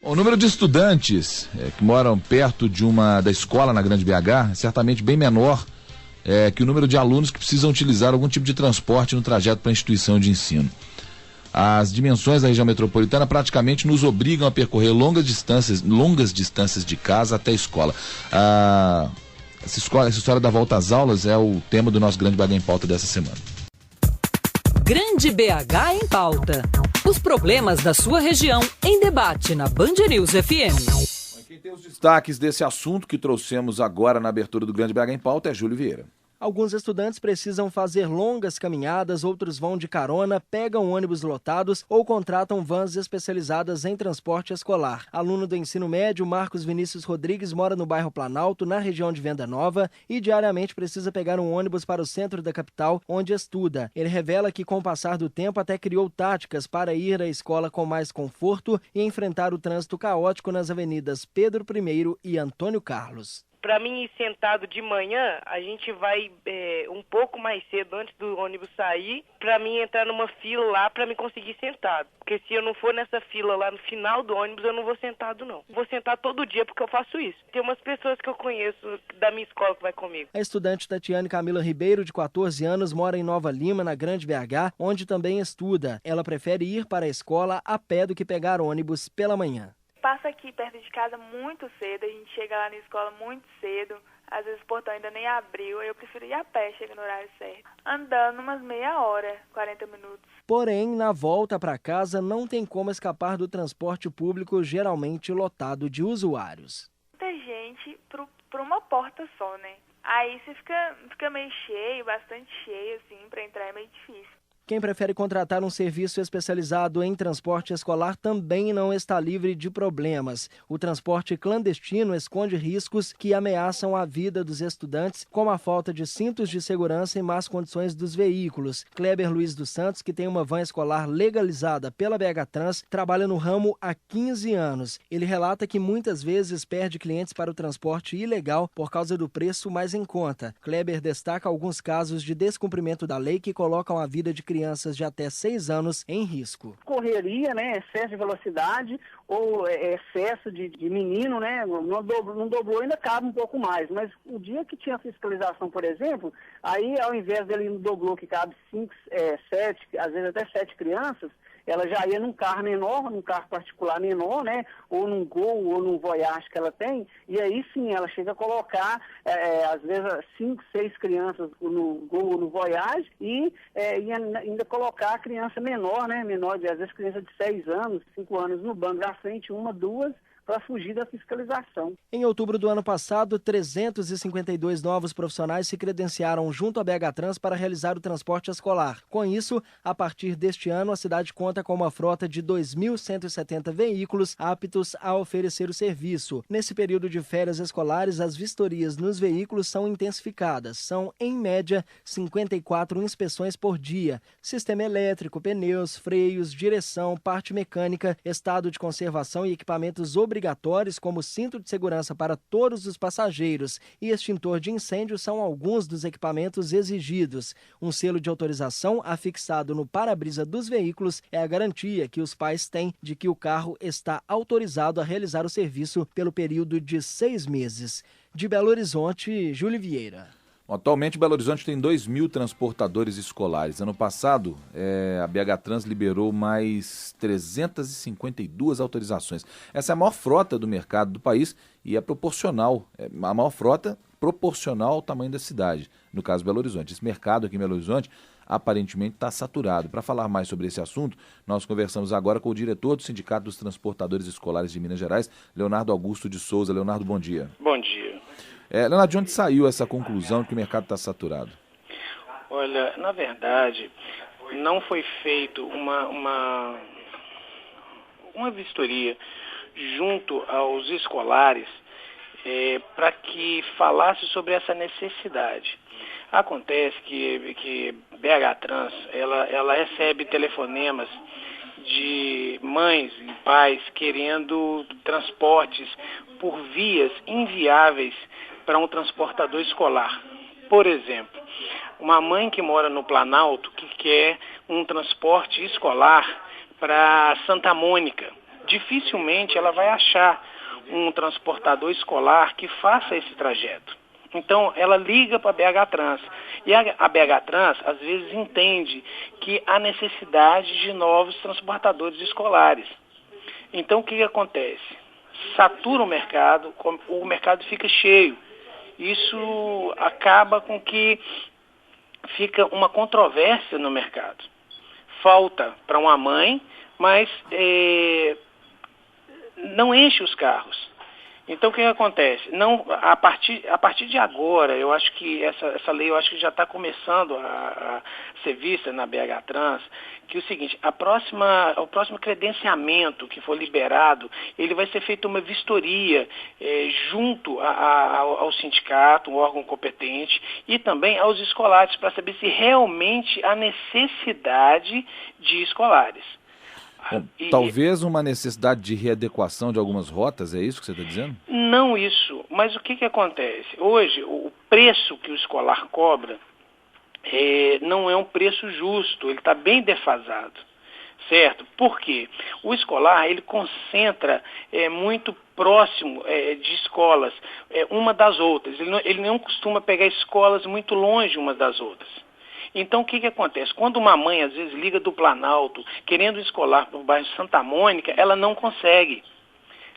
O número de estudantes que moram perto da escola na Grande BH é certamente bem menor que o número de alunos que precisam utilizar algum tipo de transporte no trajeto para a instituição de ensino. As dimensões da região metropolitana praticamente nos obrigam a percorrer longas distâncias de casa até a escola. Essa história da volta às aulas é o tema do nosso Grande BH em Pauta dessa semana. Grande BH em Pauta. Os problemas da sua região em debate na Band News FM. Quem tem os destaques desse assunto que trouxemos agora na abertura do Grande BH em Pauta é Júlio Vieira. Alguns estudantes precisam fazer longas caminhadas, outros vão de carona, pegam ônibus lotados ou contratam vans especializadas em transporte escolar. Aluno do ensino médio, Marcos Vinícius Rodrigues mora no bairro Planalto, na região de Venda Nova, e diariamente precisa pegar um ônibus para o centro da capital, onde estuda. Ele revela que, com o passar do tempo, até criou táticas para ir à escola com mais conforto e enfrentar o trânsito caótico nas avenidas Pedro I e Antônio Carlos. Para mim ir sentado de manhã, a gente vai um pouco mais cedo antes do ônibus sair, para mim entrar numa fila lá para me conseguir sentado. Porque se eu não for nessa fila lá no final do ônibus, eu não vou sentado não. Vou sentar todo dia porque eu faço isso. Tem umas pessoas que eu conheço da minha escola que vai comigo. A estudante Tatiane Camila Ribeiro, de 14 anos, mora em Nova Lima, na Grande BH, onde também estuda. Ela prefere ir para a escola a pé do que pegar ônibus pela manhã. Passa aqui perto de casa muito cedo, a gente chega lá na escola muito cedo, às vezes o portão ainda nem abriu, eu prefiro ir a pé, chega no horário certo. Andando umas meia hora, 40 minutos. Porém, na volta para casa não tem como escapar do transporte público geralmente lotado de usuários. Muita gente por uma porta só, né? Aí você fica meio cheio, bastante cheio, assim, para entrar é meio difícil. Quem prefere contratar um serviço especializado em transporte escolar também não está livre de problemas. O transporte clandestino esconde riscos que ameaçam a vida dos estudantes, como a falta de cintos de segurança e más condições dos veículos. Kleber Luiz dos Santos, que tem uma van escolar legalizada pela BH Trans, trabalha no ramo há 15 anos. Ele relata que muitas vezes perde clientes para o transporte ilegal por causa do preço mais em conta. Kleber destaca alguns casos de descumprimento da lei que colocam a vida de crianças de até 6 anos em risco. Correria, né? Excesso de velocidade ou excesso de menino, né? Não dobrou, ainda cabe um pouco mais. Mas o dia que tinha fiscalização, por exemplo, aí ao invés dele no doblô que cabe 5, 7, às vezes até 7 crianças, ela já ia num carro menor, num carro particular menor, né? Ou num Gol, ou num Voyage que ela tem, e aí sim, ela chega a colocar, às vezes, 5, 6 crianças no Gol ou no Voyage, e ainda colocar a criança menor, né? Menor, às vezes criança de 6 anos, 5 anos no banco da frente, 1, 2, para fugir da fiscalização. Em outubro do ano passado, 352 novos profissionais se credenciaram junto à BH Trans para realizar o transporte escolar. Com isso, a partir deste ano, a cidade conta com uma frota de 2.170 veículos aptos a oferecer o serviço. Nesse período de férias escolares, as vistorias nos veículos são intensificadas. São, em média, 54 inspeções por dia. Sistema elétrico, pneus, freios, direção, parte mecânica, estado de conservação e equipamentos obrigatórios como cinto de segurança para todos os passageiros e extintor de incêndio são alguns dos equipamentos exigidos. Um selo de autorização afixado no para-brisa dos veículos é a garantia que os pais têm de que o carro está autorizado a realizar o serviço pelo período de 6 meses. De Belo Horizonte, Júlio Vieira. Atualmente, Belo Horizonte tem 2.000 transportadores escolares. Ano passado, a BH Trans liberou mais 352 autorizações. Essa é a maior frota do mercado do país e é proporcional. A maior frota proporcional ao tamanho da cidade, no caso Belo Horizonte. Esse mercado aqui em Belo Horizonte aparentemente está saturado. Para falar mais sobre esse assunto, nós conversamos agora com o diretor do Sindicato dos Transportadores Escolares de Minas Gerais, Leonardo Augusto de Souza. Leonardo, bom dia. Bom dia. Leonardo, de onde saiu essa conclusão de que o mercado está saturado? Olha, na verdade, não foi feito uma vistoria junto aos escolares para que falasse sobre essa necessidade. Acontece que BH Trans, ela recebe telefonemas de mães e pais querendo transportes por vias inviáveis para um transportador escolar. Por exemplo, uma mãe que mora no Planalto que quer um transporte escolar para Santa Mônica, dificilmente ela vai achar um transportador escolar que faça esse trajeto. Então, ela liga para a BH Trans. E a BH Trans, às vezes, entende que há necessidade de novos transportadores escolares. Então, o que acontece? Satura o mercado fica cheio. Isso acaba com que fica uma controvérsia no mercado. Falta para uma mãe, mas não enche os carros. Então, o que acontece? A partir de agora, eu acho que essa lei já está começando a ser vista na BH Trans, que é o seguinte, o próximo credenciamento que for liberado, ele vai ser feita uma vistoria junto ao sindicato, um órgão competente, e também aos escolares, para saber se realmente há necessidade de escolares. Bom, talvez uma necessidade de readequação de algumas rotas, é isso que você está dizendo? Não isso, mas o que acontece? Hoje, o preço que o escolar cobra não é um preço justo, ele está bem defasado, certo? Por quê? O escolar, ele concentra muito próximo de escolas, uma das outras, ele não costuma pegar escolas muito longe umas das outras. Então, o que acontece? Quando uma mãe, às vezes, liga do Planalto, querendo escolar para o bairro Santa Mônica, ela não consegue.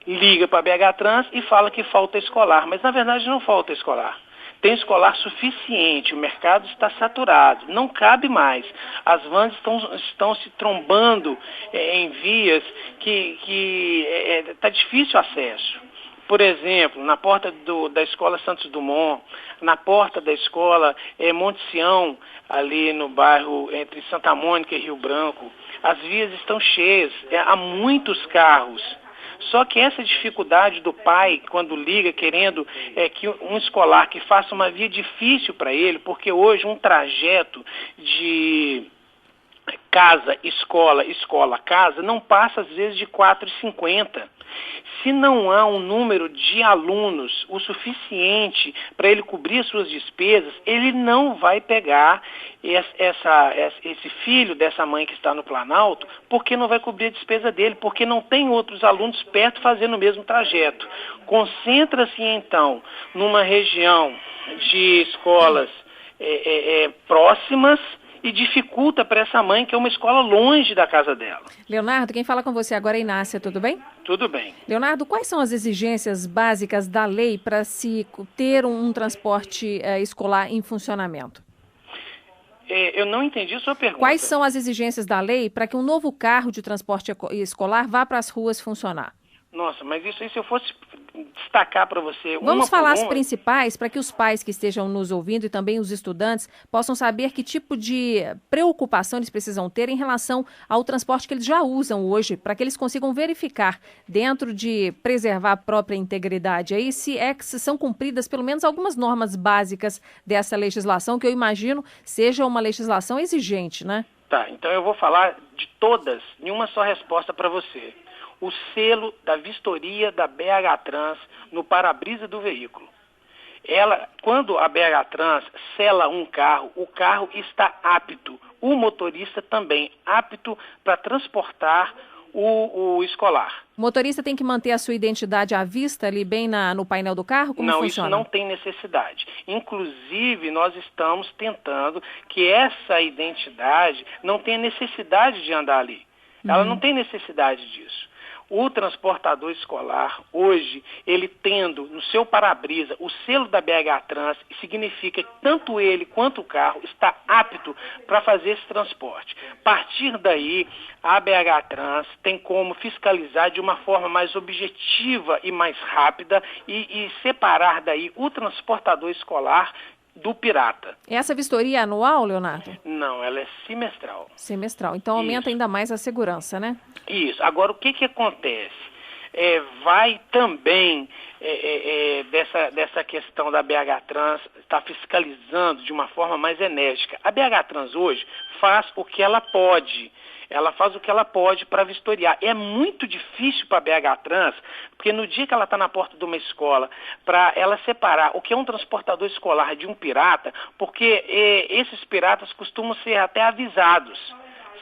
Liga para a BH Trans e fala que falta escolar, mas, na verdade, não falta escolar. Tem escolar suficiente, o mercado está saturado, não cabe mais. As vans estão se trombando em vias que está difícil acesso. Por exemplo, na porta da Escola Santos Dumont, na porta da Escola Monte Sião, ali no bairro entre Santa Mônica e Rio Branco, as vias estão cheias, há muitos carros. Só que essa dificuldade do pai, quando liga, querendo que um escolar que faça uma via difícil para ele, porque hoje um trajeto de casa, escola, escola, casa, não passa às vezes de 4,50. Se não há um número de alunos o suficiente para ele cobrir as suas despesas, ele não vai pegar esse filho dessa mãe que está no Planalto, porque não vai cobrir a despesa dele, porque não tem outros alunos perto fazendo o mesmo trajeto. Concentra-se, então, numa região de escolas próximas, e dificulta para essa mãe, que é uma escola longe da casa dela. Leonardo, quem fala com você agora é Inácia, tudo bem? Tudo bem. Leonardo, quais são as exigências básicas da lei para se ter um transporte escolar em funcionamento? Eu não entendi a sua pergunta. Quais são as exigências da lei para que um novo carro de transporte escolar vá para as ruas funcionar? Nossa, mas isso aí, se eu fosse destacar para você... Vamos falar as principais para que os pais que estejam nos ouvindo e também os estudantes possam saber que tipo de preocupação eles precisam ter em relação ao transporte que eles já usam hoje, para que eles consigam verificar, dentro de preservar a própria integridade, aí, se são cumpridas pelo menos algumas normas básicas dessa legislação, que eu imagino seja uma legislação exigente, né? Tá, então eu vou falar de todas, em uma só resposta para você. O selo da vistoria da BH Trans no para-brisa do veículo. Quando a BH Trans sela um carro, o carro está apto, o motorista também apto para transportar o escolar. O motorista tem que manter a sua identidade à vista ali bem no painel do carro? Como funciona? Isso não tem necessidade. Inclusive, nós estamos tentando que essa identidade não tenha necessidade de andar ali. Ela não tem necessidade disso. O transportador escolar, hoje, ele tendo no seu para-brisa o selo da BH Trans, significa que tanto ele quanto o carro está apto para fazer esse transporte. A partir daí, a BH Trans tem como fiscalizar de uma forma mais objetiva e mais rápida e separar daí o transportador escolar do pirata. Essa vistoria é anual, Leonardo? Não, ela é semestral. Semestral. Então aumenta ainda mais a segurança, né? Isso. Agora, o que acontece? Vai também dessa questão da BH Trans estar fiscalizando de uma forma mais enérgica. A BH Trans hoje faz o que ela pode. Ela faz o que ela pode para vistoriar. É muito difícil para a BH Trans, porque no dia que ela está na porta de uma escola, para ela separar o que é um transportador escolar de um pirata, porque esses piratas costumam ser até avisados,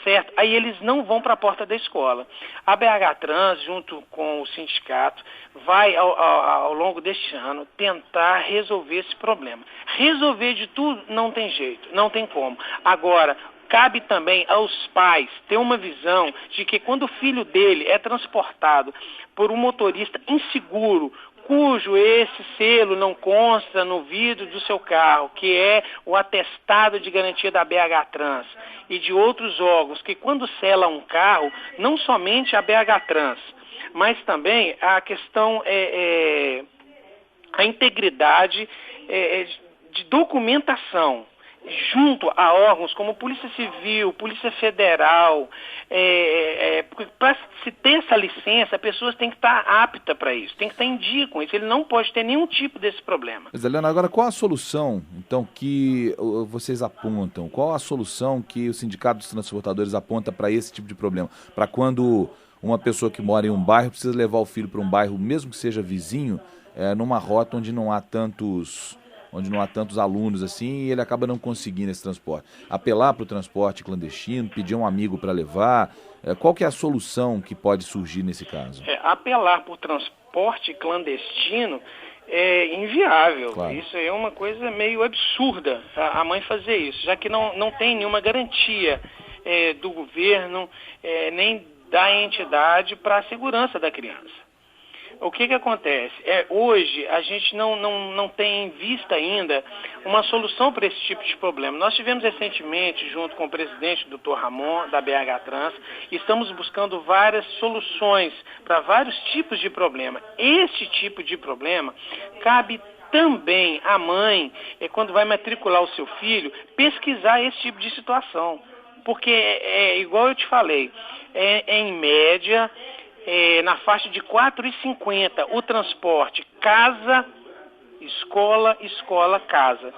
certo, aí eles não vão para a porta da escola. A BH Trans, junto com o sindicato, vai ao longo deste ano tentar resolver esse problema. Resolver de tudo não tem jeito, não tem como. Agora, cabe também aos pais ter uma visão de que quando o filho dele é transportado por um motorista inseguro, cujo esse selo não consta no vidro do seu carro, que é o atestado de garantia da BH Trans e de outros órgãos, que quando sela um carro, não somente a BH Trans, mas também a questão a integridade de documentação, junto a órgãos como Polícia Civil, Polícia Federal, para se ter essa licença, a pessoa tem que estar apta para isso, tem que estar em dia com isso, ele não pode ter nenhum tipo desse problema. Mas, Helena, agora qual a solução, então, que vocês apontam? Qual a solução que o Sindicato dos Transportadores aponta para esse tipo de problema? Para quando uma pessoa que mora em um bairro precisa levar o filho para um bairro, mesmo que seja vizinho, numa rota onde não há tantos alunos assim, e ele acaba não conseguindo esse transporte. Apelar para o transporte clandestino, pedir um amigo para levar, qual que é a solução que pode surgir nesse caso? Apelar para o transporte clandestino é inviável. Claro. Isso é uma coisa meio absurda, a mãe fazer isso, já que não tem nenhuma garantia do governo, nem da entidade para a segurança da criança. O que acontece? Hoje a gente não tem em vista ainda uma solução para esse tipo de problema. Nós tivemos recentemente, junto com o presidente, Dr. Ramon, da BH Trans, estamos buscando várias soluções para vários tipos de problema. Este tipo de problema cabe também à mãe, quando vai matricular o seu filho, pesquisar esse tipo de situação. Porque, igual eu te falei, em média, na faixa de R$ 4,50 o transporte casa, escola, casa.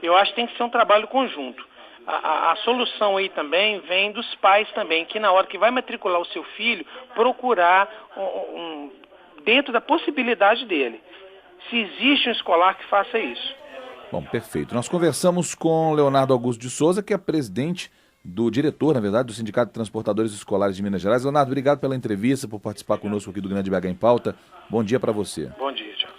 Eu acho que tem que ser um trabalho conjunto. A solução aí também vem dos pais também, que na hora que vai matricular o seu filho, procurar dentro da possibilidade dele. Se existe um escolar que faça isso. Bom, perfeito. Nós conversamos com Leonardo Augusto de Souza, que é diretor, na verdade, do Sindicato de Transportadores Escolares de Minas Gerais. Leonardo, obrigado pela entrevista, por participar conosco aqui do Grande BH em Pauta. Bom dia para você. Bom dia, tchau.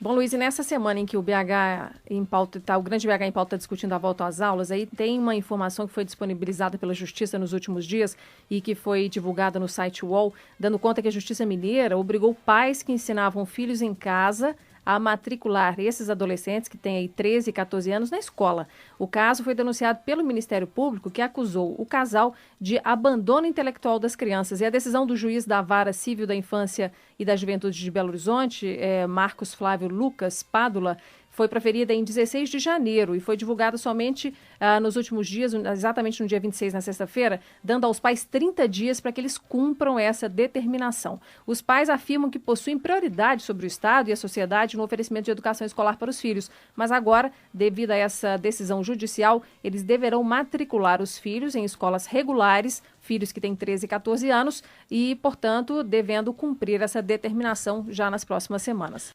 Bom, Luiz, e nessa semana em que o BH em Pauta o Grande BH em Pauta está discutindo a volta às aulas, aí tem uma informação que foi disponibilizada pela Justiça nos últimos dias e que foi divulgada no site UOL, dando conta que a Justiça Mineira obrigou pais que ensinavam filhos em casa a matricular esses adolescentes que têm aí 13 e 14 anos na escola. O caso foi denunciado pelo Ministério Público, que acusou o casal de abandono intelectual das crianças. E a decisão do juiz da Vara Civil da Infância e da Juventude de Belo Horizonte, Marcos Flávio Lucas Pádula, foi proferida em 16 de janeiro e foi divulgada somente nos últimos dias, exatamente no dia 26, na sexta-feira, dando aos pais 30 dias para que eles cumpram essa determinação. Os pais afirmam que possuem prioridade sobre o Estado e a sociedade no oferecimento de educação escolar para os filhos, mas agora, devido a essa decisão judicial, eles deverão matricular os filhos em escolas regulares, filhos que têm 13 e 14 anos, e, portanto, devendo cumprir essa determinação já nas próximas semanas.